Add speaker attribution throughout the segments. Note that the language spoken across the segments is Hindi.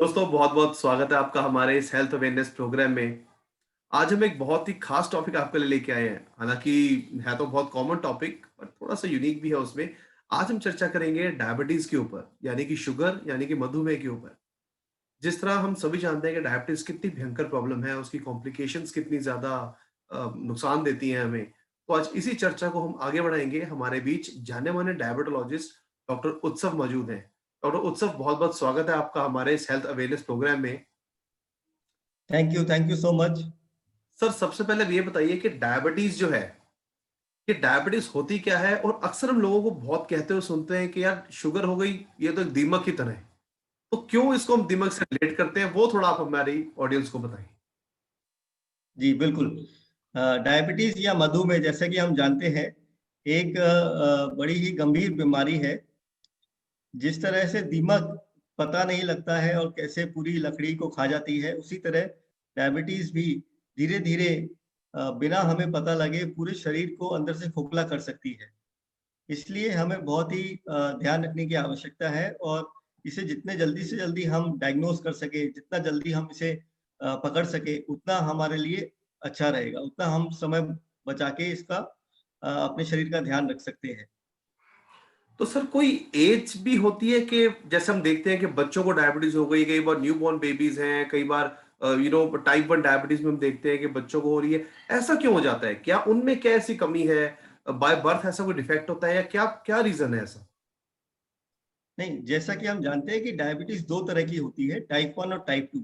Speaker 1: दोस्तों बहुत बहुत स्वागत है आपका हमारे इस हेल्थ अवेयरनेस प्रोग्राम में। आज हम एक बहुत ही खास टॉपिक आपके लिए लेके आए हैं। हालांकि है तो बहुत कॉमन टॉपिक पर थोड़ा सा यूनिक भी है उसमें। आज हम चर्चा करेंगे डायबिटीज के ऊपर, यानी कि शुगर यानी कि मधुमेह के ऊपर। जिस तरह हम सभी जानते हैं कि डायबिटीज कितनी भयंकर प्रॉब्लम है, उसकी कॉम्प्लिकेशंस कितनी ज्यादा नुकसान देती हैं हमें। तो आज इसी चर्चा को हम आगे बढ़ाएंगे। हमारे बीच जाने माने डायबिटोलॉजिस्ट डॉक्टर उत्सव मौजूद हैं। डॉक्टर उत्सव, बहुत बहुत स्वागत है आपका हमारे इस हेल्थ अवेयरनेस प्रोग्राम में।
Speaker 2: Thank you so much.
Speaker 1: Sir, सबसे पहले ये बताइए कि डायबिटीज जो है, ये डायबिटीज होती क्या है? और अक्सर हम लोगों को बहुत कहते हुए सुनते हैं कि यार शुगर हो गई, ये तो एक दीमक की तरह है। तो क्यों इसको हम दीमक से रिलेट करते हैं, वो थोड़ा आप हमारी ऑडियंस को बताएं।
Speaker 2: जी बिल्कुल। डायबिटीज या मधुमेह जैसे कि हम जानते हैं एक बड़ी ही गंभीर बीमारी है। जिस तरह से दीमक पता नहीं लगता है और कैसे पूरी लकड़ी को खा जाती है, उसी तरह डायबिटीज भी धीरे धीरे बिना हमें पता लगे पूरे शरीर को अंदर से खोखला कर सकती है। इसलिए हमें बहुत ही ध्यान रखने की आवश्यकता है और इसे जितने जल्दी से जल्दी हम डायग्नोज कर सके, जितना जल्दी हम इसे पकड़ सके, उतना हमारे लिए अच्छा रहेगा, उतना हम समय बचा के इसका अपने शरीर का ध्यान रख सकते हैं।
Speaker 1: तो सर, कोई एज भी होती है कि जैसे हम देखते हैं कि बच्चों को डायबिटीज हो गई, कई बार न्यूबॉर्न बेबीज हैं, कई बार टाइप 1 डायबिटीज में हम देखते हैं कि बच्चों को हो रही है। ऐसा क्यों हो जाता है? क्या उनमें क्या ऐसी कमी है? बाय बर्थ ऐसा कोई डिफेक्ट होता है या क्या क्या रीजन है ऐसा?
Speaker 2: नहीं, जैसा कि हम जानते हैं कि डायबिटीज दो तरह की होती है, टाइप 1 और टाइप 2।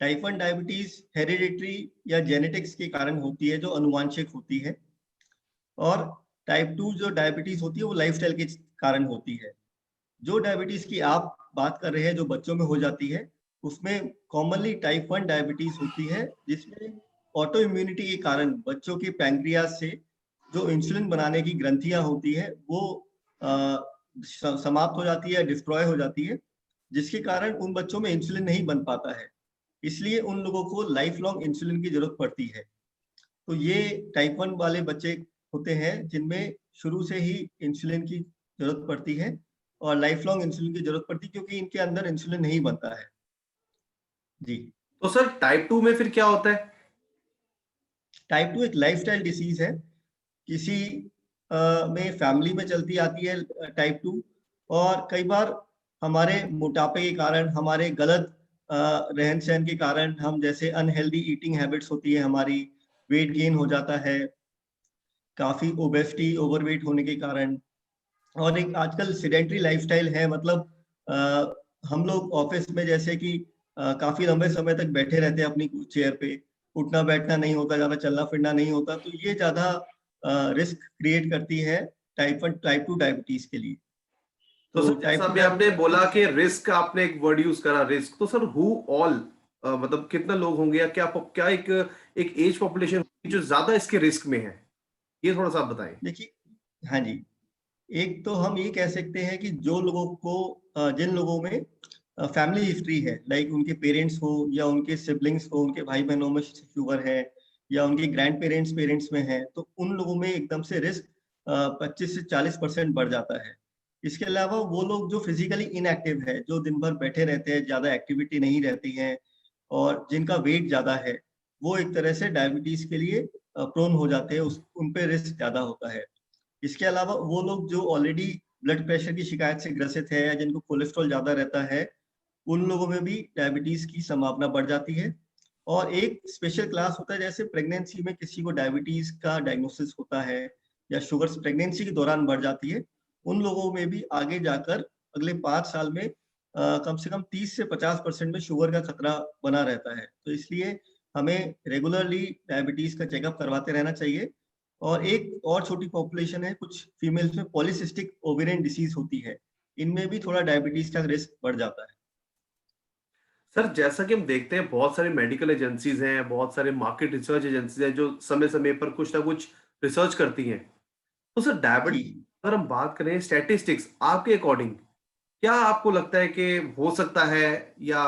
Speaker 2: टाइप 1 डायबिटीज हेरिडिटरी या जेनेटिक्स के कारण होती है, जो अनुवांशिक होती है। और टाइप 2 जो डायबिटीज होती है वो लाइफस्टाइल के कारण होती है। जो डायबिटीज की आप बात कर रहे हैं, जो बच्चों में हो जाती है, उसमें कॉमनली टाइप 1 डायबिटीज होती है, जिसमें ऑटो इम्यूनिटी के कारण बच्चों के पैंक्रियाज से जो इंसुलिन बनाने की ग्रंथियां होती है वो अ, समाप्त हो जाती है, डिस्ट्रॉय हो जाती है, जिसके कारण उन बच्चों में इंसुलिन नहीं बन पाता है। इसलिए उन लोगों को लाइफ लॉन्ग इंसुलिन की जरूरत पड़ती है। तो ये टाइप 1 वाले बच्चे होते हैं जिनमें शुरू से ही इंसुलिन की जरूरत पड़ती है और लाइफ लॉन्ग इंसुलिन की जरूरत पड़ती है, क्योंकि इनके अंदर इंसुलिन नहीं बनता है। जी।
Speaker 1: तो सर, टाइप 2 में फिर क्या होता है?
Speaker 2: टाइप 2 एक लाइफस्टाइल डिसीज है। किसी में फैमिली में चलती आती है टाइप 2। और कई बार हमारे मोटापे के कारण, हमारे गलत रहन सहन के कारण, हम जैसे अनहेल्दी ईटिंग हैबिट्स होती है हमारी, वेट गेन हो जाता है, काफी ओबेसिटी ओवरवेट होने के कारण। और एक आजकल सेडेंटरी लाइफस्टाइल है, मतलब हम लोग ऑफिस में जैसे कि काफी लंबे समय तक बैठे रहते हैं अपनी चेयर पे, उठना बैठना नहीं होता, ज्यादा चलना फिरना नहीं होता, तो ये ज्यादा रिस्क क्रिएट करती है टाइप 2 डायबिटीज के लिए।
Speaker 1: तो
Speaker 2: तो
Speaker 1: सर, जैसा
Speaker 2: टाइप 2
Speaker 1: अभी आपने बोला
Speaker 2: डायबिटीज।
Speaker 1: कि रिस्क, आपने एक वर्ड यूज करा रिस्क, तो सर हु ऑल, मतलब कितना लोग होंगे या क्या क्या एक एक एज पॉपुलेशन होगी जो ज्यादा इसके रिस्क में है? ये थोड़ा सा आप बताएं।
Speaker 2: देखिए, हाँ जी, एक तो हम ये कह सकते हैं कि जो लोगों को जिन लोगों में फैमिली हिस्ट्री है, लाइक उनके पेरेंट्स हो या उनके सिबलिंग्स हो, उनके भाई बहनों में शुगर है, या उनके ग्रैंड पेरेंट्स पेरेंट्स में है, तो उन लोगों में एकदम से रिस्क 25 से 40% बढ़ जाता है। इसके अलावा वो लोग जो फिजिकली इनएक्टिव है, जो दिन भर बैठे रहते हैं, ज्यादा एक्टिविटी नहीं रहती है, और जिनका वेट ज्यादा है, वो एक तरह से डायबिटीज के लिए प्रोन हो जाते हैं, उन पे रिस्क ज्यादा होता है। इसके अलावा वो लोग जो ऑलरेडी ब्लड प्रेशर की शिकायत से ग्रसित है, या जिनको कोलेस्ट्रॉल ज्यादा रहता है, उन लोगों में भी डायबिटीज की संभावना बढ़ जाती है। और एक स्पेशल क्लास होता है, जैसे प्रेगनेंसी में किसी को डायबिटीज का डायग्नोसिस होता है, या शुगर प्रेगनेंसी के दौरान बढ़ जाती है, उन लोगों में भी आगे जाकर अगले 5 साल में कम से कम 30 से 50% में शुगर का खतरा बना रहता है। तो इसलिए हमें रेगुलरली डायबिटीज का चेकअप करवाते रहना चाहिए। और एक और छोटी पॉपुलेशन है, कुछ फीमेल्स में पॉलीसिस्टिक ओवेरियन डिसीज होती है, इनमें भी थोड़ा डायबिटीज का रिस्क बढ़ जाता है।
Speaker 1: सर, जैसा कि हम देखते हैं बहुत सारी मेडिकल एजेंसीज हैं, बहुत सारे मार्केट रिसर्च एजेंसीज हैं जो समय समय पर कुछ ना कुछ रिसर्च करती हैं। तो सर,
Speaker 2: जी।
Speaker 1: डायबिटीज अगर हम बात करें स्टैटिस्टिक्स, आपके अकॉर्डिंग क्या आपको लगता है कि हो सकता है या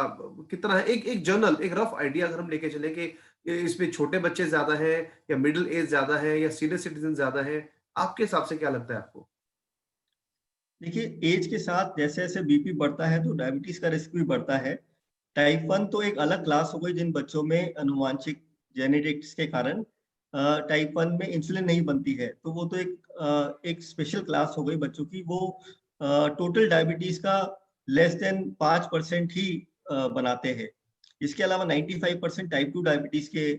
Speaker 1: कितना है? एक एक जनरल, एक रफ आइडिया अगर हम लेके चले कि इसमें छोटे बच्चे ज्यादा हैं या मिडिल एज ज्यादा है या सीनियर सिटीजन ज्यादा है, आपके हिसाब से क्या लगता है आपको?
Speaker 2: देखिए, एज के साथ जैसे जैसे बीपी बढ़ता है तो डायबिटीज का रिस्क भी बढ़ता है। टाइप 1 तो एक अलग क्लास हो गई जिन बच्चों में अनुवांशिक जेनेटिक्स के कारण टाइप 1 में इंसुलिन नहीं बनती है, तो वो तो एक स्पेशल क्लास हो गई बच्चों की। वो टोटल डायबिटीज का लेस देन 5% ही बनाते हैं। इसके अलावा 95% टाइप 2 डायबिटीज के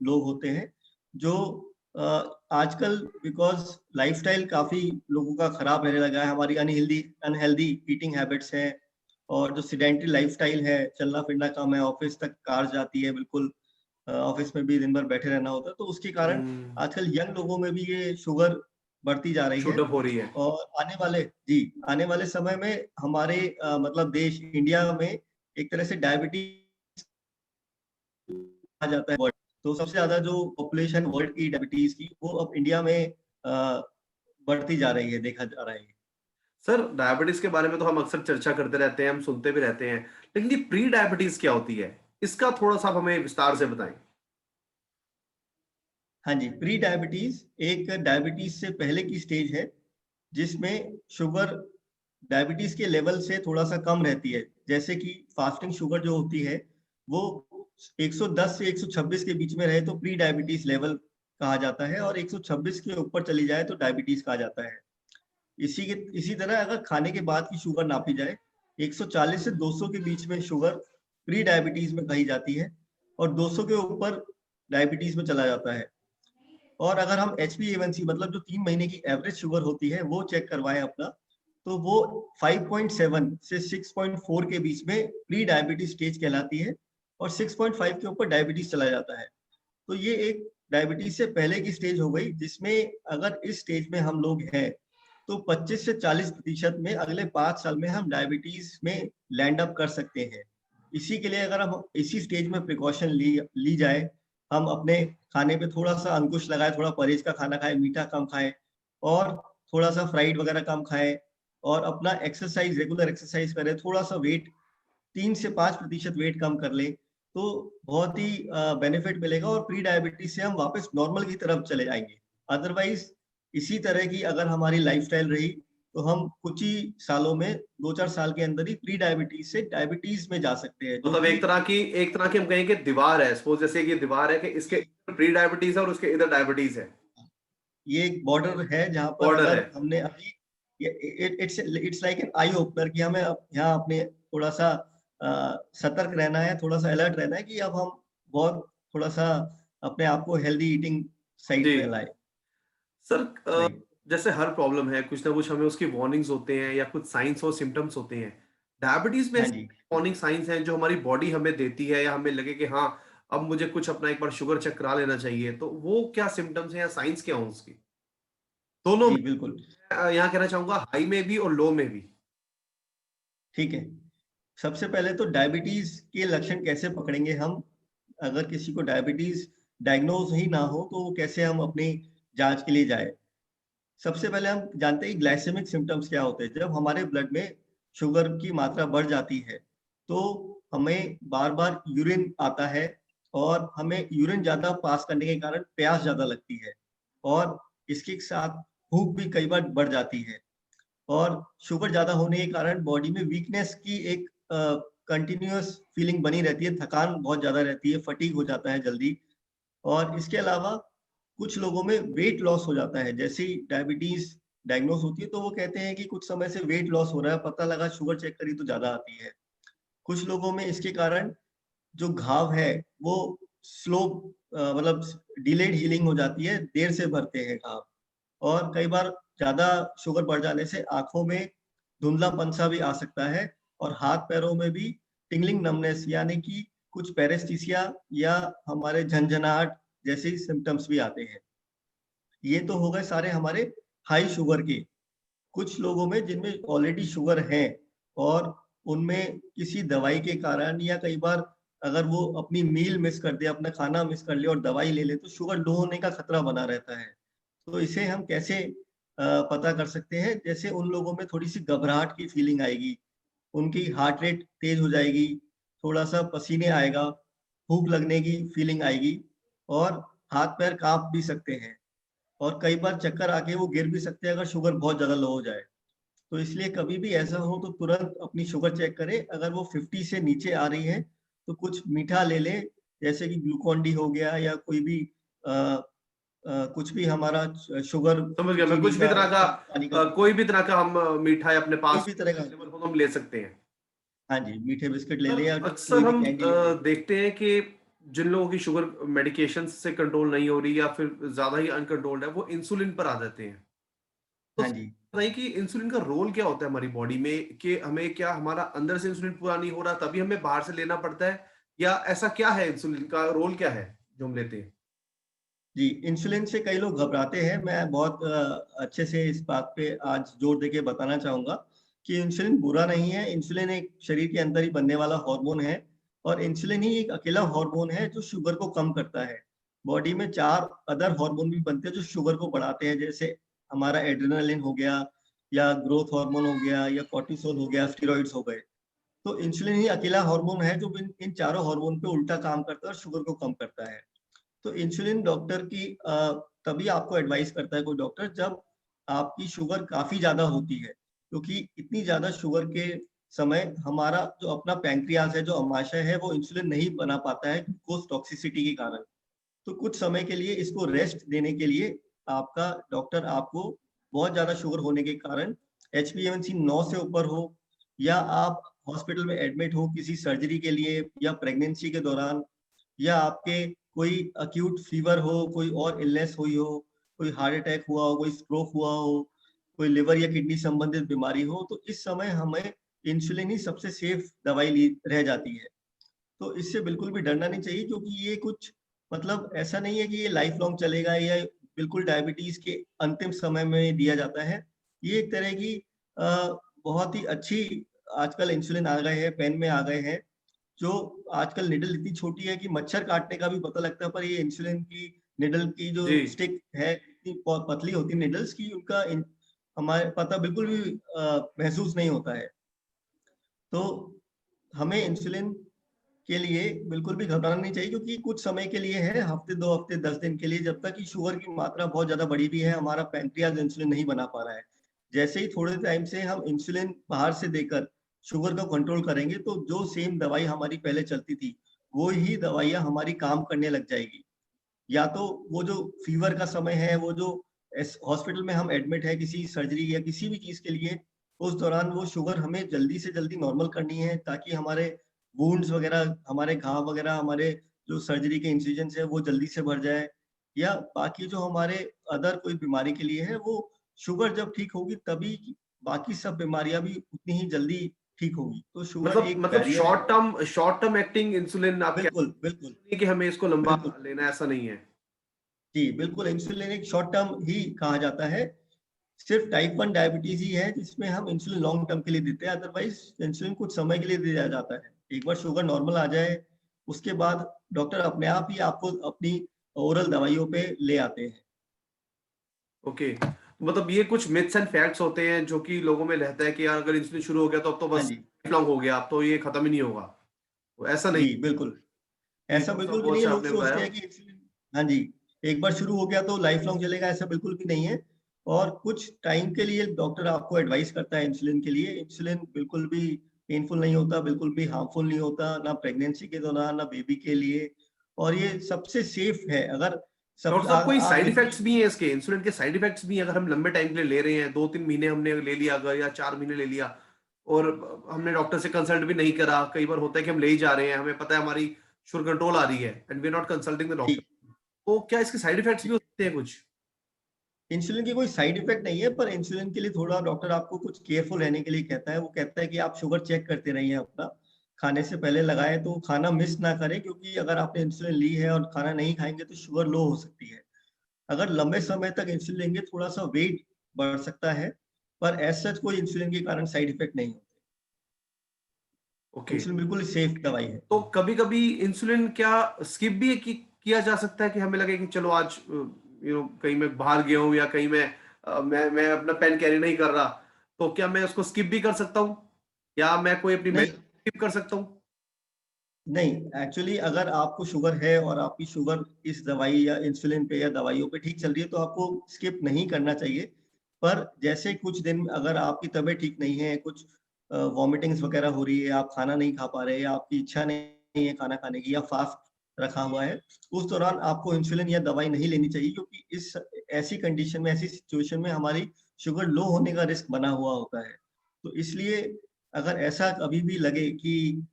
Speaker 2: लोग होते हैं, जो आजकल बिकॉज लाइफस्टाइल काफी लोगों का खराब रहने लगा है, हमारी अनहेल्दी अनहेल्दी ईटिंग हैबिट्स हैं, और जो सीडेंटरी लाइफस्टाइल है, चलना फिरना कम है, ऑफिस तक कार जाती है, बिल्कुल ऑफिस में भी दिन भर बैठे रहना होता है, तो उसके कारण आजकल यंग लोगों में भी ये शुगर बढ़ती जा रही है।
Speaker 1: शूट अप हो रही है।
Speaker 2: और आने वाले समय में हमारे मतलब देश इंडिया में एक तरह से डायबिटीज आ जाता है वर्ल्ड। तो सबसे ज्यादा जो पॉपुलेशन वर्ल्ड की डायबिटीज की, वो अब इंडिया में बढ़ती जा रही है, देखा जा रहा है।
Speaker 1: सर, डायबिटीज के बारे में तो हम अक्सर चर्चा करते रहते हैं, हम सुनते भी रहते हैं, लेकिन ये प्री डायबिटीज क्या होती है? इसका थोड़ा सा आप हमें विस्तार से बताएं।
Speaker 2: हाँ जी, प्री डायबिटीज एक डायबिटीज से पहले की स्टेज है, जिसमें शुगर डायबिटीज के लेवल से थोड़ा सा कम रहती है। जैसे कि फास्टिंग शुगर जो होती है, वो 110 से 126 के बीच में रहे तो प्री डायबिटीज लेवल कहा जाता है, और 126 के ऊपर चली जाए तो डायबिटीज कहा जाता है। इसी तरह अगर खाने के बाद की शुगर नापी जाए, 140 से 200 के बीच में शुगर प्री डायबिटीज में कही जाती है, और 200 के ऊपर डायबिटीज में चला जाता है। और अगर हम HbA1c मतलब जो 3 महीने की एवरेज शुगर होती है वो चेक करवाएं अपना, तो वो 5.7 से 6.4 के बीच में प्री डायबिटीज स्टेज कहलाती है, और 6.5 के ऊपर डायबिटीज चला जाता है। तो ये एक डायबिटीज से पहले की स्टेज हो गई, जिसमें अगर इस स्टेज में हम लोग हैं तो 25 से 40% में अगले 5 साल में हम डायबिटीज में लैंड अप कर सकते हैं। इसी के लिए अगर हम इसी स्टेज में प्रिकॉशन ली जाए, हम अपने खाने पे थोड़ा सा अंकुश लगाए, थोड़ा परहेज का खाना खाएं, मीठा कम खाएं, और थोड़ा सा फ्राइड वगैरह कम खाएं, और अपना एक्सरसाइज रेगुलर एक्सरसाइज करें, थोड़ा सा वेट 3 से 5% वेट कम कर ले, तो बहुत ही बेनिफिट मिलेगा, और प्री डायबिटीज से हम वापस नॉर्मल की तरफ चले जाएंगे। अदरवाइज इसी तरह की अगर हमारी लाइफस्टाइल रही, तो हम कुछ ही सालों में 2-4 साल के अंदर ही प्री डायबिटीज से डायबिटीज में जा सकते हैं, जो
Speaker 1: मतलब
Speaker 2: कि
Speaker 1: एक तरह की हम कहें कि दीवार है, सपोज जैसे कि ये दीवार है कि इसके
Speaker 2: जी,
Speaker 1: प्री डायबिटीज है और उसके इधर डायबिटीज है।
Speaker 2: ये एक बॉर्डर है जहाँ पर
Speaker 1: बॉर्डर है।
Speaker 2: अगर हमने अभी it's like an eye opener कि हमें यहाँ अपने थोड़ा सा सतर्क रहना है, थोड़ा सा अलर्ट रहना है कि अब हम बहुत थोड़ा सा अपने आप को हेल्दी ईटिंग साइड
Speaker 1: जी
Speaker 2: में लाए।
Speaker 1: Sir,
Speaker 2: right.
Speaker 1: जैसे हर प्रॉब्लम है, कुछ ना कुछ हमें उसकी वार्निंग्स होते हैं या कुछ साइंस और सिम्टम्स होते हैं। डायबिटीज में
Speaker 2: हाँ
Speaker 1: ऐसे
Speaker 2: जी।
Speaker 1: वार्निंग साइंस हैं जो हमारी बॉडी हमें देती है, या हमें लगे कि हाँ, अब मुझे कुछ अपना एक बार शुगर चेक करा लेना चाहिए, तो वो क्या सिम्टम्स हैं या साइंस क्या हो उसकी? दोनों में।
Speaker 2: जी बिल्कुल।
Speaker 1: यहाँ कहना चाहूंगा, हाई में भी और लो में भी।
Speaker 2: ठीक है, सबसे पहले तो डायबिटीज के लक्षण कैसे पकड़ेंगे हम? अगर किसी को डायबिटीज डायग्नोज ही ना हो तो वो कैसे हम अपनी जांच के लिए जाए? सबसे पहले हम जानते हैं ग्लाइसेमिक सिम्टम्स क्या होते हैं। जब हमारे ब्लड में शुगर की मात्रा बढ़ जाती है, तो हमें बार बार यूरिन आता है, और हमें यूरिन ज्यादा पास करने के कारण प्यास ज्यादा लगती है, और इसके साथ भूख भी कई बार बढ़ जाती है, और शुगर ज्यादा होने के कारण बॉडी में वीकनेस की एक कंटिन्यूअस फीलिंग बनी रहती है, थकान बहुत ज्यादा रहती है, फटीग हो जाता है जल्दी। और इसके अलावा कुछ लोगों में वेट लॉस हो जाता है। जैसे ही डायबिटीज डायग्नोस होती है तो वो कहते हैं कि कुछ समय से वेट लॉस हो रहा है, पता लगा शुगर चेक करी तो ज्यादा आती है। कुछ लोगों में इसके कारण जो घाव है वो स्लो मतलब डिलेड हीलिंग हो जाती है, देर से भरते हैं घाव। और कई बार ज्यादा शुगर बढ़ जाने से आंखों में धुंधलापन सा भी आ सकता है, और हाथ पैरों में भी टिंगलिंग नमनेस यानी कि कुछ पेरेस्थीसिया या हमारे झंझनाहट जैसे सिम्टम्स भी आते हैं। ये तो हो गए सारे हमारे हाई शुगर के। कुछ लोगों में जिनमें ऑलरेडी शुगर है, और उनमें किसी दवाई के कारण, या कई बार अगर वो अपनी मील मिस कर दे, अपना खाना मिस कर ले और दवाई ले ले, तो शुगर लो होने का खतरा बना रहता है। तो इसे हम कैसे पता कर सकते हैं? जैसे उन लोगों में थोड़ी सी घबराहट की फीलिंग आएगी, उनकी हार्ट रेट तेज हो जाएगी, थोड़ा सा पसीने आएगा, भूख लगने की फीलिंग आएगी, और हाथ पैर कांप भी सकते हैं, और कई बार चक्कर आके वो गिर भी सकते हैं अगर शुगर बहुत ज्यादा लो हो जाए। तो इसलिए कभी भी ऐसा हो तो तुरंत अपनी शुगर चेक करें। अगर वो 50 से नीचे आ रही है तो कुछ मीठा ले लें, जैसे कि ग्लूकॉन डी हो गया या कोई भी अ कुछ भी हमारा शुगर
Speaker 1: समझ गया मैं,
Speaker 2: चीनी
Speaker 1: कुछ भी
Speaker 2: का
Speaker 1: तरह का
Speaker 2: पानी का
Speaker 1: कोई भी तरह का हम मिठाई अपने
Speaker 2: कोई
Speaker 1: पास
Speaker 2: भी तरह का,
Speaker 1: अवेलेबल हो तो हम ले सकते हैं।
Speaker 2: हाँ जी, मीठे बिस्किट ले लें
Speaker 1: पर
Speaker 2: या कोई
Speaker 1: अक्सर
Speaker 2: भी
Speaker 1: हम
Speaker 2: कैंडी ले लें।
Speaker 1: देखते हैं कि जिन लोगों की शुगर मेडिकेशन से कंट्रोल नहीं हो रही या फिर ज़्यादा ही अनकंट्रोल्ड है, वो इंसुलिन पर आ जाते हैं। तो
Speaker 2: हाँ जी।
Speaker 1: बताइए कि इंसुलिन का रोल क्या होता है हमारी बॉडी में, कि हमें क्या हमारा अंदर से इंसुलिन पूरा नहीं हो रहा तभी हमें बाहर से लेना पड़ता है, या ऐसा क्या है, इंसुलिन का रोल क्या है जो हम लेते हैं?
Speaker 2: जी, इंसुलिन से कई लोग घबराते हैं। मैं बहुत अच्छे से इस बात पे आज जोर देके बताना चाहूँगा कि इंसुलिन बुरा नहीं है। इंसुलिन एक शरीर के अंदर ही बनने वाला हार्मोन है और इंसुलिन ही एक अकेला हार्मोन है जो शुगर को कम करता है। बॉडी में 4 अदर हार्मोन भी बनते हैं जो शुगर को बढ़ाते हैं, जैसे हमारा एड्रेनालिन हो गया या ग्रोथ हार्मोन हो गया या कॉर्टिसोल हो गया, स्टेरॉइड्स हो गए। तो इंसुलिन ही अकेला हार्मोन है जो इन इन चारों हार्मोन पे उल्टा काम करता है और शुगर को कम करता है। तो इंसुलिन डॉक्टर की तभी आपको एडवाइस करता है कोई डॉक्टर जब आपकी शुगर काफ़ी ज़्यादा होती है। क्योंकि इतनी ज़्यादा शुगर के समय हमारा जो अपना पैंक्रियाज़ है, जो अमाशय है, वो इंसुलिन नहीं बना पाता है ग्लूकोज़ टॉक्सिसिटी के कारण। तो कुछ समय के लिए इसको रेस्ट देने के लिए आपका डॉक्टर आपको बहुत ज़्यादा शुगर होने के कारण एचबीएवनसी 9 से ऊपर हो या आप हॉस्पिटल में एडमिट हो किसी सर्जरी के लिए या प्रेगनेंसी के दौरान या आपके कोई अक्यूट फीवर हो, कोई और इलनेस हुई हो, कोई हार्ट अटैक हुआ हो, कोई स्ट्रोक हुआ हो, कोई लिवर या किडनी संबंधित बीमारी हो, तो इस समय हमें इंसुलिन ही सबसे सेफ दवाई ली रह जाती है। तो इससे बिल्कुल भी डरना नहीं चाहिए क्योंकि ये कुछ मतलब ऐसा नहीं है कि ये लाइफ लॉन्ग चलेगा या बिल्कुल डायबिटीज़ के अंतिम समय में दिया जाता है। ये एक तरह की बहुत ही अच्छी आजकल इंसुलिन आ गए हैं, पेन में आ गए हैं, जो आजकल निडल इतनी छोटी है कि मच्छर काटने का भी पता लगता है, पर ये इंसुलिन की निडल की जो
Speaker 1: जी।
Speaker 2: स्टिक है, इतनी पतली होती है निडल्स की उनका हमारे पता बिल्कुल भी महसूस नहीं होता है। तो हमें इंसुलिन के लिए बिल्कुल भी घबराना नहीं चाहिए क्योंकि कुछ समय के लिए है, हफ्ते 2 हफ्ते 10 दिन के लिए, जब तक कि शुगर की मात्रा बहुत ज़्यादा बढ़ी हुई है, हमारा पैंक्रियाज़ इंसुलिन नहीं बना पा रहा है। जैसे ही थोड़े टाइम से हम इंसुलिन बाहर से देकर शुगर को कंट्रोल करेंगे, तो जो सेम दवाई हमारी पहले चलती थी, वो ही दवाइयाँ हमारी काम करने लग जाएगी। या तो वो जो फ़ीवर का समय है, वो जो एस हॉस्पिटल में हम एडमिट है किसी सर्जरी या किसी भी चीज़ के लिए, उस दौरान वो शुगर हमें जल्दी से जल्दी नॉर्मल करनी है ताकि हमारे वुंड्स वगैरह, हमारे घाव वगैरह, हमारे जो सर्जरी के इंसिजन्स हैं, वो जल्दी से भर जाए या बाकी जो हमारे अदर कोई बीमारी के लिए है, वो शुगर जब ठीक होगी तभी बाकी सब बीमारियाँ भी उतनी ही जल्दी ठीक होगी। तो शुगर
Speaker 1: मतलब
Speaker 2: एक
Speaker 1: मतलब
Speaker 2: बैरियर है।
Speaker 1: शॉर्ट टर्म एक्टिंग इंसुलिन आप कह
Speaker 2: बिल्कुल, बिल्कुल,
Speaker 1: रहे हैं कि हमें इसको लंबा
Speaker 2: बिल्कुल।
Speaker 1: लेना है, ऐसा नहीं है।
Speaker 2: जी, बिल्कुल इंसुलिन एक शॉर्ट टर्म ही कहा जाता है। सिर्फ़ टाइप 1 डायबिटीज़ ही है जिसमें हम इंसुलिन लॉन्ग टर्म के लिए देते हैं, अदरवाइज़ इंसुलिन कुछ समय के लिए दिया जाता है। एक बार शुगर नॉर्मल आ जाए, उसके बाद डॉक्टर अपने आप ही आपको अपनी ओरल दवाइयों पे ले आते हैं।
Speaker 1: ओके, मतलब ये कुछ मिथ्स एंड फैक्ट्स होते हैं जो कि लोगों में रहता है कि यार अगर इंसुलिन शुरू हो गया तो अब तो
Speaker 2: हाँ
Speaker 1: बस
Speaker 2: जी।
Speaker 1: लाइफ लॉन्ग हो गया, अब तो ये खत्म ही नहीं होगा। तो ऐसा नहीं,
Speaker 2: जी, बिल्कुल।
Speaker 1: ये
Speaker 2: ऐसा
Speaker 1: बहुत
Speaker 2: बिल्कुल भी
Speaker 1: बहुत
Speaker 2: नहीं है,
Speaker 1: अच्छा
Speaker 2: लोग
Speaker 1: आपने
Speaker 2: सोचते
Speaker 1: बताया।
Speaker 2: हैं कि इंसुलिन हाँ जी, एक बार शुरू हो गया तो लाइफ लॉन्ग चलेगा, ऐसा बिल्कुल भी नहीं है और कुछ टाइम के लिए डॉक्टर आपको एडवाइस करता है इंसुलिन के लिए। इंसुलिन बिल्कुल भी पेनफुल नहीं होता, बिल्कुल भी हार्मफुल नहीं होता, ना प्रेगनेंसी के दौरान, ना बेबी के लिए और ये सबसे सेफ है। अगर सब
Speaker 1: डॉक्टर साहब, कोई
Speaker 2: आप
Speaker 1: साइड
Speaker 2: बिल्कुल
Speaker 1: इफेक्ट्स भी हैं इसके? इंसुलिन के साइड इफेक्ट्स भी हैं अगर हम लंबे टाइम के लिए ले रहे हैं, 2-3 महीने हमने ले लिया अगर, या 4 महीने ले लिया और हमने डॉक्टर से कंसल्ट भी नहीं करा, कई बार होता है कि हम ले ही जा रहे हैं, हमें पता है हमारी शुगर कंट्रोल आ रही है and we are not consulting the
Speaker 2: जी,
Speaker 1: डॉक्टर, तो क्या इसके साइड इफेक्ट्स भी हो सकते हैं कुछ?
Speaker 2: इंसुलिन की कोई साइड इफेक्ट नहीं है, पर इंसुलिन के लिए थोड़ा डॉक्टर आपको कुछ केयरफुल रहने के लिए कहता है। वो कहता है कि आप शुगर चेक करते रहिए अपना, खाने से पहले लगाएँ तो खाना मिस ना करें क्योंकि अगर आपने इंसुलिन ली है और खाना नहीं खाएँगे तो शुगर लो हो सकती है। अगर लंबे समय तक इंसुलिन लेंगे थोड़ा-सा वेट बढ़ सकता है, पर एज़ सच कोई इंसुलिन के कारण साइड इफेक्ट नहीं होते।
Speaker 1: ओके,
Speaker 2: इंसुलिन बिल्कुल ही सेफ दवाई है।
Speaker 1: तो कभी-कभी इंसुलिन क्या स्किप भी किया जा सकता है कि हमें लगे कि चलो आज कहीं मैं बाहर गया हूँ या कहीं मैं अपना पेन कैरी नहीं कर रहा, तो क्या मैं उसको स्किप भी कर सकता हूँ? या मैं कोई अपनी
Speaker 2: नहीं,
Speaker 1: मेडिसिन स्किप कर सकता हूँ?
Speaker 2: नहीं, एक्चुअली अगर आपको शुगर है और आपकी शुगर इस दवाई या इंसुलिन पे या दवाइयों पे ठीक चल रही है, तो आपको स्किप नहीं करना चाहिए। पर जैसे कुछ दिन अगर आपकी तबीयत ठीक नहीं है, कुछ वॉमिटिंग्स वगैरह हो रही है, आप खाना नहीं खा पा रहे हैं, आपकी इच्छा नहीं है खाना खाने की या फास्ट रखा हुआ है, उस दौरान आपको इंसुलिन या दवाई नहीं लेनी चाहिए, क्योंकि इस ऐसी कंडीशन में, ऐसी सिचुएशन में हमारी शुगर लो होने का रिस्क बना हुआ होता है। तो इसलिए अगर ऐसा कभी भी लगे कि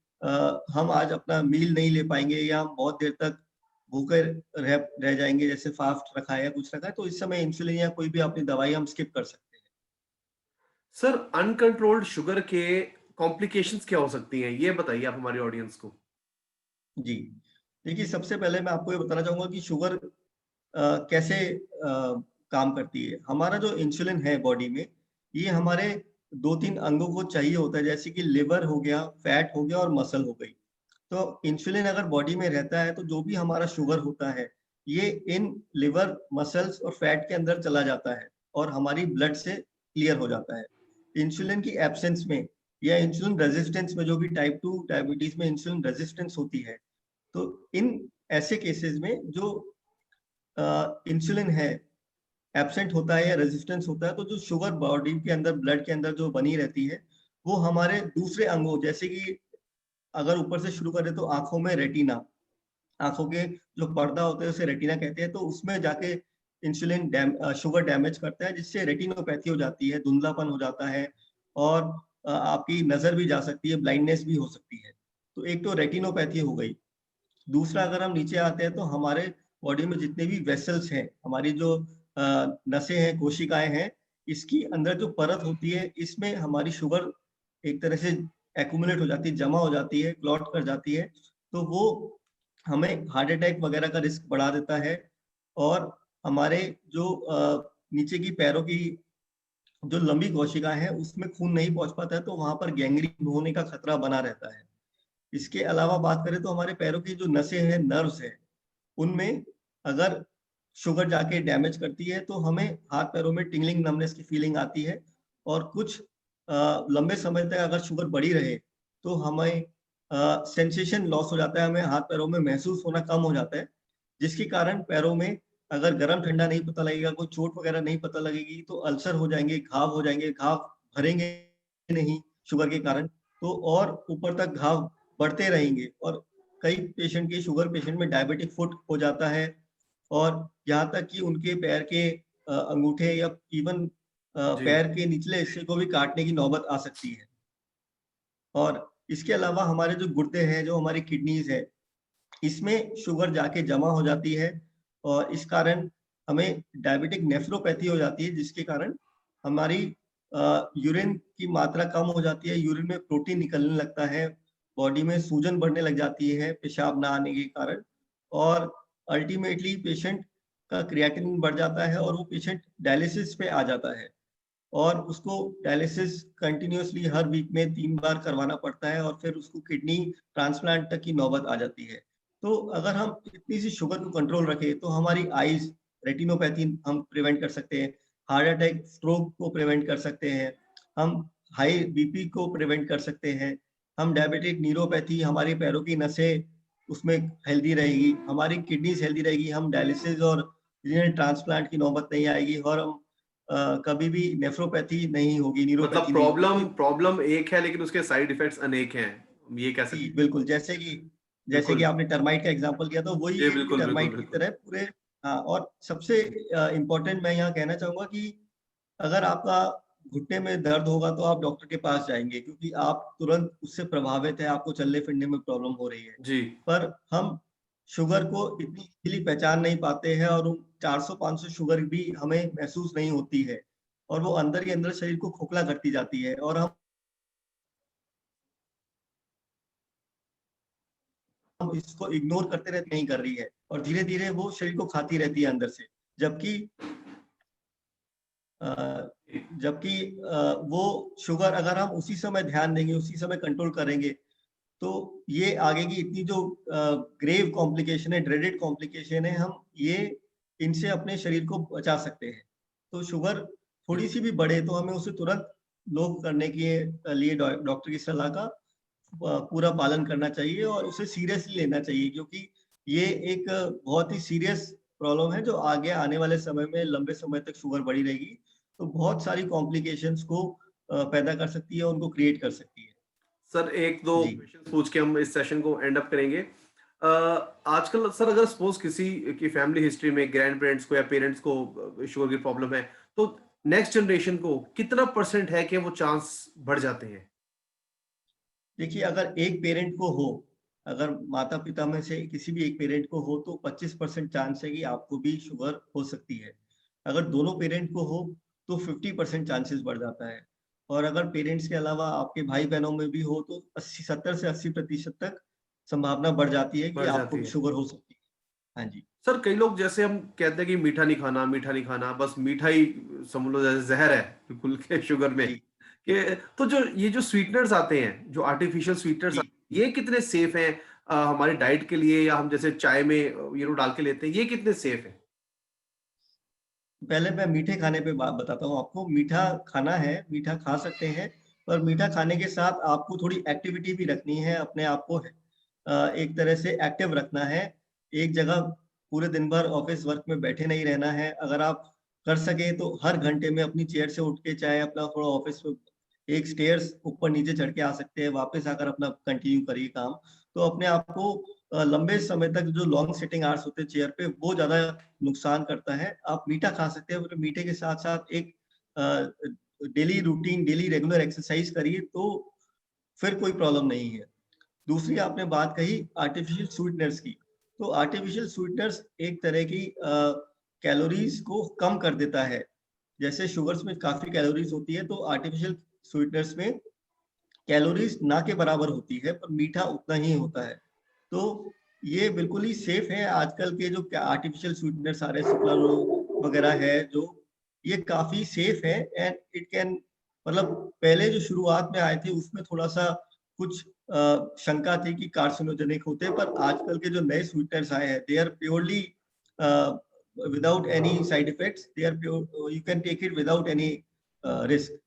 Speaker 2: हम आज अपना मील नहीं ले पाएँगे या हम बहुत देर तक भूखे रह रह जाएँगे, जैसे फास्ट रखा है या कुछ रखा है, तो इस समय इंसुलिन या कोई भी अपनी दवाई हम स्किप कर सकते हैं।
Speaker 1: सर, अनकंट्रोल्ड शुगर के कॉम्प्लिकेशंस क्या हो सकती हैं? ये बताइए आप हमारी ऑडियंस को।
Speaker 2: जी। देखिए, सबसे पहले मैं आपको ये बताना चाहूँगा कि शुगर कैसे काम करती है। हमारा जो इंसुलिन है बॉडी में, ये हमारे 2-3 अंगों को चाहिए होता है, जैसे कि लिवर हो गया, फैट हो गया और मसल हो गई। तो इंसुलिन अगर बॉडी में रहता है, तो जो भी हमारा शुगर होता है, ये इन लिवर, मसल्स और फैट के अंदर चला जाता है और हमारी ब्लड से क्लियर हो जाता है। इंसुलिन की एब्सेंस में या इंसुलिन रेजिस्टेंस में, जो भी टाइप 2 डायबिटीज़ में इंसुलिन रेजिस्टेंस होती है, तो इन ऐसे केसेज़ में जो इंसुलिन है, एब्सेंट होता है या रेजिस्टेंस होता है, तो जो शुगर बॉडी के अंदर, ब्लड के अंदर जो बनी रहती है, वो हमारे दूसरे अंगों, जैसे कि अगर ऊपर से शुरू करें तो आँखों में रेटिना, आँखों के जो पर्दा होते हैं उसे रेटिना कहते हैं, तो उसमें जाके शुगर डैमेज करता है, जिससे रेटिनोपैथी हो जाती है, धुंधलापन हो जाता है और आपकी नज़र भी जा सकती है, ब्लाइंडनेस भी हो सकती है। तो एक तो रेटिनोपैथी हो गई। दूसरा, अगर हम नीचे आते हैं तो हमारे बॉडी में जितने भी वेसल्स हैं, हमारी जो नसें हैं, कोशिकाएँ हैं, इसकी अंदर जो परत होती है, इसमें हमारी शुगर एक तरह से एक्युमुलेट हो जाती है, जमा हो जाती है, क्लॉट कर जाती है, तो वो हमें हार्ट अटैक वगैरह का रिस्क बढ़ा देता है और हमारे जो नीचे की पैरों की जो लंबी कोशिकाएँ हैं, उसमें खून नहीं पहुँच पाता है, तो वहाँ पर गैंग्रीन होने का खतरा बना रहता है। इसके अलावा बात करें तो हमारे पैरों की जो नसें हैं, नर्व्स हैं, उनमें अगर शुगर जाके डैमेज करती है, तो हमें हाथ-पैरों में टिंगलिंग नमनेस की फीलिंग आती है और कुछ लंबे समय तक अगर शुगर बढ़ी रहे, तो हमें सेंसेशन लॉस हो जाता है, हमें हाथ-पैरों में महसूस होना कम हो जाता है, जिसके कारण पैरों में अगर गरम-ठंडा नहीं पता लगेगा, कोई चोट वगैरह नहीं पता लगेगी, तो अल्सर हो जाएँगे, घाव हो जाएँगे, घाव भरेंगे नहीं शुगर के कारण, तो और ऊपर तक घाव बढ़ते रहेंगे और कई पेशेंट के शुगर पेशेंट में डायबिटिक फुट हो जाता है और यहाँ तक कि उनके पैर के अंगूठे या इवन
Speaker 1: जी।
Speaker 2: पैर के निचले हिस्से को भी काटने की नौबत आ सकती है। और इसके अलावा हमारे जो गुर्दे हैं, जो हमारी किडनीज़ है, इसमें शुगर जाके जमा हो जाती है और इस कारण हमें डायबिटिक नेफ्रोपैथी हो जाती है, जिसके कारण हमारी यूरिन की मात्रा कम हो जाती है, यूरिन में प्रोटीन निकलने लगता है, बॉडी में सूजन बढ़ने लग जाती है पेशाब ना आने के कारण और अल्टीमेटली पेशेंट का क्रिएटिनिन बढ़ जाता है और वो पेशेंट डायलिसिस पे आ जाता है। और उसको डायलिसिस कंटिन्यूअसली हर वीक में 3 बार करवाना पड़ता है और फिर उसको किडनी ट्रांसप्लांट तक की नौबत आ जाती है। तो अगर हम इतनी सी शुगर को कंट्रोल रखें, तो हमारी आईज़ रेटिनोपैथी हम प्रिवेंट कर सकते हैं, हार्ट अटैक, स्ट्रोक को प्रिवेंट कर सकते हैं, हम हाई बीपी को प्रिवेंट कर सकते हैं, हम डायबिटिक न्यूरोपैथी, हमारी पैरों की नसें उसमें हेल्दी रहेगी, हमारी किडनीज़ हेल्दी रहेगी, हम डायलिसिस और रीनल ट्रांसप्लांट की नौबत नहीं आएगी और हम कभी भी नेफ्रोपैथी नहीं होगी,
Speaker 1: मतलब
Speaker 2: न्यूरोपैथी नहीं होगी।
Speaker 1: प्रॉब्लम
Speaker 2: तो
Speaker 1: प्रॉब्लम एक है लेकिन उसके साइड इफेक्ट्स अनेक हैं। ये कह
Speaker 2: जी,
Speaker 1: सकते हैं।
Speaker 2: बिल्कुल, जैसे कि
Speaker 1: बिल्कुल।
Speaker 2: आपने टर्माइट का एग्ज़ाम्पल दिया, तो वही
Speaker 1: जी,
Speaker 2: है कि
Speaker 1: बिल्कुल, बिल्कुल,
Speaker 2: टर्माइट की
Speaker 1: बिल्कुल।
Speaker 2: तरह पूरे और सबसे इम्पोर्टेंट मैं यहाँ कहना चाहूँगा कि अगर आपका घुटने में दर्द होगा, तो आप डॉक्टर के पास जाएँगे क्योंकि आप तुरंत उससे प्रभावित हैं, आपको चलने-फिरने में प्रॉब्लम हो रही है।
Speaker 1: जी।
Speaker 2: पर हम शुगर को इतनी ईज़िली पहचान नहीं पाते हैं और 400-500 शुगर भी हमें महसूस नहीं होती है और वो अंदर ही अंदर शरीर को खोखला करती जाती है और हम इसको इग्नोर करते रहते नहीं कर रही है और धीरे-धीरे वो शरीर को खाती रहती है अंदर से। जबकि अ, जबकि वो शुगर अगर हम उसी समय ध्यान देंगे, उसी समय कंट्रोल करेंगे, तो ये आगे की इतनी जो ग्रेव कॉम्प्लिकेशन है, ड्रेडेड कॉम्प्लिकेशन है, हम ये इनसे अपने शरीर को बचा सकते हैं। तो शुगर थोड़ी-सी भी बढ़े तो हमें उसे तुरंत लो करने के लिए डॉक्टर की सलाह का पूरा पालन करना चाहिए और उसे सीरियसली लेना चाहिए क्योंकि ये एक बहुत ही सीरियस प्रॉब्लम है जो आगे आने वाले समय में लंबे समय तक शुगर बढ़ी रहेगी। तो बहुत सारी कॉम्प्लिकेशंस को पैदा कर सकती है, उनको क्रिएट कर सकती है।
Speaker 1: सर एक दो
Speaker 2: जी।
Speaker 1: क्वेश्चन पूछ के हम इस सेशन को एंड अप करेंगे। आजकल सर अगर सपोज किसी की फैमिली हिस्ट्री में ग्रैंड पेरेंट्स को या पेरेंट्स को शुगर की प्रॉब्लम है, तो नेक्स्ट जनरेशन को कितना परसेंट है कि वो चांस बढ़ जाते हैं?
Speaker 2: देखिए, अगर एक पेरेंट को हो, अगर माता-पिता में से किसी भी एक पेरेंट को हो, तो 25% चांस है कि आपको भी शुगर हो सकती है। अगर दोनों पेरेंट को हो, तो 50% चांसेस बढ़ जाता है। और अगर पेरेंट्स के अलावा आपके भाई-बहनों में भी हो, तो 70 से 80% तक संभावना बढ़ जाती है कि
Speaker 1: बढ़
Speaker 2: आपको
Speaker 1: जाती
Speaker 2: भी
Speaker 1: है।
Speaker 2: शुगर हो सकती है। हाँ जी।
Speaker 1: सर कई लोग जैसे हम कहते हैं कि मीठा नहीं खाना, मीठा नहीं खाना, बस मीठा ही समझ लो जैसे ज़हर है बिल्कुल के शुगर में।
Speaker 2: जी,
Speaker 1: कि तो जो ये जो स्वीटनर्स आते हैं, जो आर्टिफिशियल स्वीटनर्स
Speaker 2: जी।
Speaker 1: आते हैं, ये कितने सेफ हैं हमारी डाइट के लिए, या हम जैसे चाय में ये लोग डाल के लेते हैं, ये कितने सेफ हैं?
Speaker 2: पहले मैं मीठे खाने पे बात बताता हूँ आपको। मीठा खाना है, मीठा खा सकते हैं, पर मीठा खाने के साथ आपको थोड़ी एक्टिविटी भी रखनी है, अपने आप को एक तरह से एक्टिव रखना है। एक जगह पूरे दिन भर ऑफ़िस वर्क में बैठे नहीं रहना है। अगर आप कर सकें तो हर घंटे में अपनी चेयर से उठ के चाहे अपना थोड़ा ऑफ़िस में एक स्टेयर्स ऊपर-नीचे चढ़ के आ सकते हैं, वापस आकर अपना कंटिन्यू करिए काम। तो अपने आप को लंबे समय तक जो लॉन्ग सिटिंग आवर्स होते हैं चेयर पे, वो ज़्यादा नुकसान करता है। आप मीठा खा सकते हैं, मतलब मीठे के साथ-साथ एक daily routine, daily regular exercise करिए, तो फिर कोई प्रॉब्लम नहीं है। दूसरी आपने बात कही आर्टिफ़िशियल स्वीटनर्स की, तो आर्टिफ़िशियल स्वीटनर्स एक तरह की कैलोरीज़ को कम कर देता है। जैसे शुगर्स में काफ़ी कैलोरीज़ होती है, तो आर्टिफ़िशियल स्वीटनर्स में कैलोरीज़ ना के बराबर होती है, पर मीठा उतना ही होता है। तो ये बिल्कुल ही सेफ़ है, आजकल के जो क्या आर्टिफ़िशियल स्वीटनर्स आ रहे हैं, सुक्रालोज़ वगैरह है जो, ये काफ़ी सेफ़ है एंड इट कैन, मतलब पहले जो शुरुआत में आए थे उसमें थोड़ा-सा कुछ शंका थी कि कार्सिनोजेनिक होते हैं, पर आजकल के जो नए स्वीटनर्स आए हैं, they are purely uh, without any side effects, they are pure, you can take it without any risk.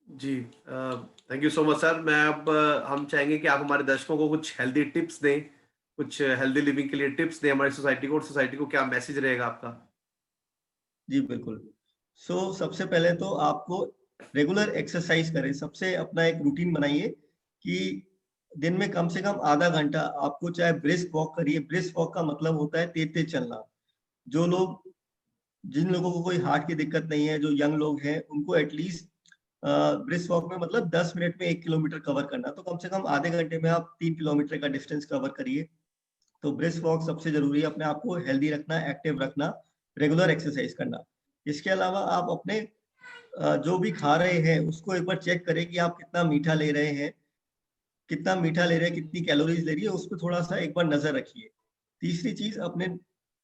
Speaker 1: जी, thank you so much sir. मैं अब हम चाहेंगे कि आप हमारे दर्शकों को कुछ हेल्दी टिप्स दें, कुछ हेल्दी लिविंग के लिए टिप्स दें हमारी सोसाइटी को, और सोसाइटी को क्या मैसेज रहेगा आपका?
Speaker 2: जी, बिल्कुल। सबसे पहले तो आपको रेगुलर एक्सरसाइज़ करें, सबसे अपना एक रूटीन बनाइए कि दिन में कम से कम आधा घंटा आपको चाहे ब्रिस्क वॉक करिए, ब्रिस्क वॉक का मतलब होता है तेज़-तेज़ चलना। जो लोग जिन लोगों को कोई हार्ट की दिक्कत नहीं है, जो यंग लोग हैं, उनको एटलीस्ट ब्रिस्क वॉक में मतलब 10 मिनट में 1 किलोमीटर कवर करना, तो कम से कम आधे घंटे में आप 3 किलोमीटर का डिस्टेंस कवर करिए। तो ब्रिस्क वॉक सबसे ज़रूरी है, अपने आप को हेल्दी रखना, एक्टिव रखना, रेगुलर एक्सरसाइज़ करना। इसके अलावा आप अपने जो भी खा रहे हैं, उसको एक बार चेक करें कि आप कितना मीठा ले रहे हैं, कितना मीठा ले रहे हैं, कितनी कैलोरीज़ ले रही है, उस पे थोड़ा-सा एक बार नज़र रखिए। तीसरी चीज़, अपने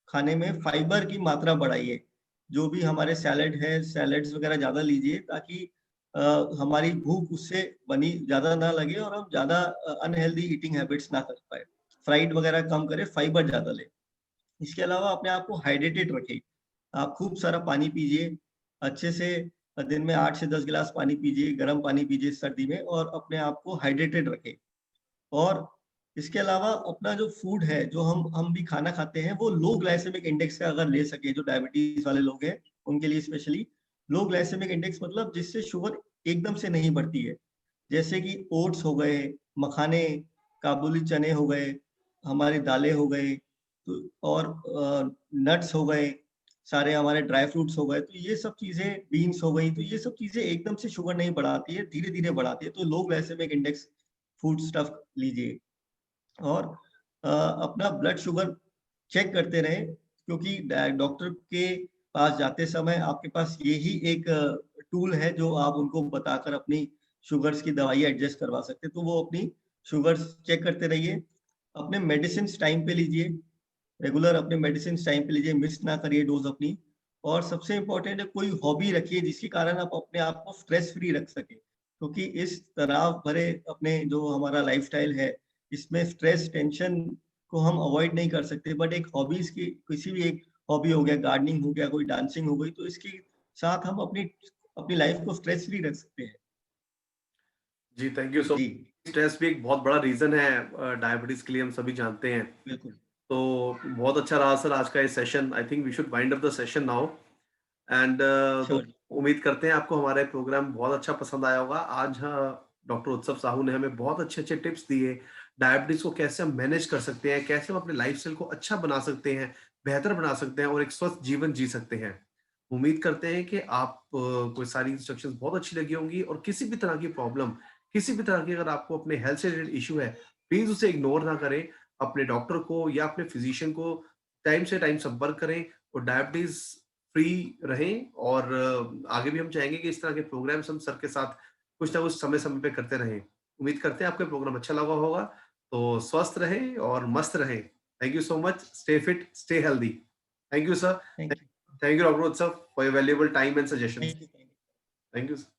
Speaker 2: खाने में फाइबर की मात्रा बढ़ाइए। जो भी हमारे सैलेड है, सैलेड्स वगैरह ज़्यादा लीजिए, ताकि अ, हमारी भूख उससे बनी ज़्यादा ना लगे और हम ज़्यादा अनहेल्दी ईटिंग हैबिट्स ना कर पाएँ। फ्राइड वगैरह कम करें, फाइबर ज़्यादा लें। इसके अलावा अपने आप को हाइड्रेटेड रखें। आप खूब सारा पानी पीजिए, अच्छे से दिन में 8 से 10 गिलास पानी पीजिए, गर्म पानी पीजिए सर्दी में, और अपने आप को हाइड्रेटेड रखें। और इसके अलावा अपना जो फूड है, जो हम भी खाना खाते हैं, वो लो ग्लाइसेमिक इंडेक्स का अगर ले सकें, जो डायबिटीज़ वाले लोग हैं, उनके लिए स्पेशली लो ग्लाइसेमिक इंडेक्स, मतलब जिससे शुगर एकदम से नहीं बढ़ती है। जैसे कि ओट्स हो गए, मखाने, काबुली चने हो गए, हमारी दालें हो गए, तो और नट्स हो गए, सारे हमारे ड्राई फ्रूट्स हो गए, तो ये सब चीज़ें, बीन्स हो गई, तो ये सब चीज़ें एकदम से शुगर नहीं बढ़ाती है, धीरे-धीरे बढ़ाती है। तो लो ग्लाइसेमिक इंडेक्स फूड स्टफ लीजिए। और अपना ब्लड शुगर चेक करते रहें, क्योंकि डॉक्टर के पास जाते समय आपके पास यही एक टूल है जो आप उनको बताकर अपनी शुगर्स की दवाई एडजस्ट करवा सकते हैं। तो वो अपनी शुगर्स चेक करते रहिए, अपने मेडिसिन्स टाइम पे लीजिए, रेगुलर अपने मेडिसिन्स टाइम पे लीजिए, मिस ना करिए डोज़ अपनी। और सबसे इम्पोर्टेंट है, कोई हॉबी रखिए जिसके कारण आप अपने आप को स्ट्रेस फ्री रख सकें। क्योंकि इस तनाव भरे अपने जो हमारा लाइफ़स्टाइल है, इसमें स्ट्रेस, टेंशन को हम अवॉइड नहीं कर सकते, बट एक हॉबीज़ की किसी भी एक हॉबी हो गया, गार्डनिंग हो गया, कोई डांसिंग हो गई, तो इसके साथ हम अपनी अपनी लाइफ़ को स्ट्रेस फ्री रख सकते हैं।
Speaker 1: जी, थैंक यू सो
Speaker 2: जी,
Speaker 1: मच। स्ट्रेस भी एक बहुत बड़ा रीज़न है डायबिटीज़ के लिए, हम सभी जानते हैं।
Speaker 2: बिल्कुल।
Speaker 1: तो बहुत अच्छा रहा सर आज का ये session. I think we should wind up the session now. And
Speaker 2: sure.
Speaker 1: उम्मीद करते हैं आपको हमारा ये प्रोग्राम बहुत अच्छा पसंद आया होगा। आज डॉक्टर उत्सव साहू ने हमें बहुत अच्छे-अच्छे टिप्स दिए, डायबिटीज़ को कैसे हम मैनेज कर सकते हैं, कैसे हम अपने लाइफ़स्टाइल को अच्छा बना सकते हैं, बेहतर बना सकते हैं और एक स्वस्थ जीवन जी सकते हैं। उम्मीद करते हैं कि आप को सारी इंस्ट्रक्शंस बहुत अच्छी लगी होंगी और किसी भी तरह की प्रॉब्लम, किसी भी तरह की अगर आपको अपने हेल्थ से रिलेटेड इश्यू है, प्लीज़ उसे इग्नोर ना करें। अपने डॉक्टर को या अपने फिजिशियन को टाइम से टाइम संपर्क करें और डायबिटीज़ फ्री रहें और आगे भी हम चाहेंगे कि इस तरह के प्रोग्राम्स हम सर के साथ कुछ ना कुछ समय-समय पे करते रहें। उम्मीद करते हैं आपको ये प्रोग्राम अच्छा लगा होगा, तो स्वस्थ रहें और मस्त रहें। Thank you so much, stay fit, stay healthy. Thank you sir,
Speaker 2: thank you,
Speaker 1: thank you doctor Utsav for your valuable time and suggestions.
Speaker 2: Thank you, thank you.
Speaker 1: Thank you sir.